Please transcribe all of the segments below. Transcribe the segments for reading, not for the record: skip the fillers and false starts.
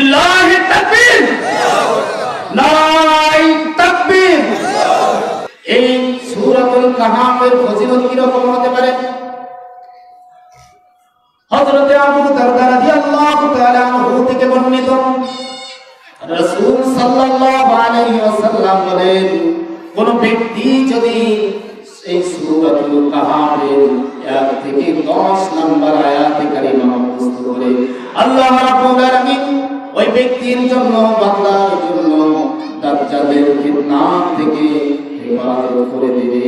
লিল্লাহি তাকবীর, নারায়ে তাকবীর। এই সূরাতুল কাহাফের ফজিলত কি রকম হতে পারে? হযরত আবু দারদা রাদিয়াল্লাহু তাআলা আনহু থেকে বর্ণিত, রাসূল সাল্লাল্লাহু আলাইহি ওয়াসাল্লাম বলেন, কোন ব্যক্তি যদি এই সূরাতুল কাহাফের 1 থেকে 10 নম্বর আয়াতে কারিমা মুখস্থ করে, আল্লাহ রাব্বুল আলামিন ওই ব্যক্তির জন্য, বান্দার জন্য দাজ্জালের ফিতনা থেকে হেফাজত করে দিবে।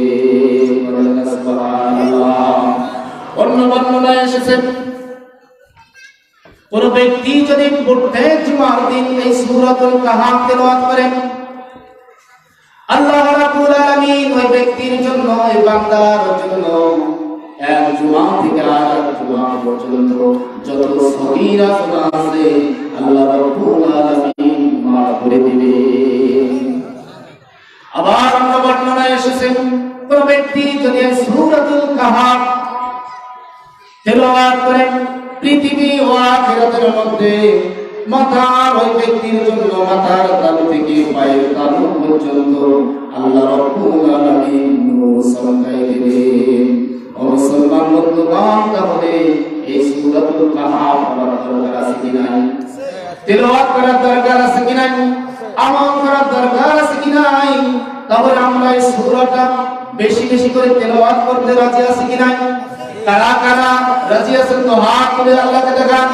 সুবহানাল্লাহ। অন্য বর্ণনায় এসেছে, কোন ব্যক্তি যদি প্রত্যেক জুমার দিন এই সূরাতুল কাহাফ তেলাওয়াত করে, আল্লাহ রাব্বুল আলামিন ওই ব্যক্তির জন্য, ওই বান্দার জন্য এক জুমা থেকে আরেক জুমা পর্যন্ত যত সগীরা গুনাহ আছে আল্লাহ রাব্বুল আলামিন মাফ করে দিবে। আবার অন্য বর্ণনায় এসেছে, কোন ব্যক্তি যদি এই সূরাতুল কাহাফ তেলাওয়াত করে, পৃথিবী ও আখিরাতের মধ্যে মাথার ওই ব্যক্তির জন্য, মাথার তালু থেকে পায়ের তালু পর্যন্ত আল্লাহ রাব্বুল আলামিন নূর ছড়ায় দিবেন। ও মুসলমান বন্ধুগণ, তাহলে এই সূরাতুল কাহাফ পড়ার দরকার আছে কি নাই? তেলাওয়াত করার দরকার আছে কি নাই? আমল করার দরকার আছে কি নাই? তাহলে আমরা এই সূরাটা বেশি বেশি করে তেলাওয়াত করতে রাজি আছি কি নাই? কারা কারা রাজি আছেন তো হাত তুলে আল্লাহকে দেখান।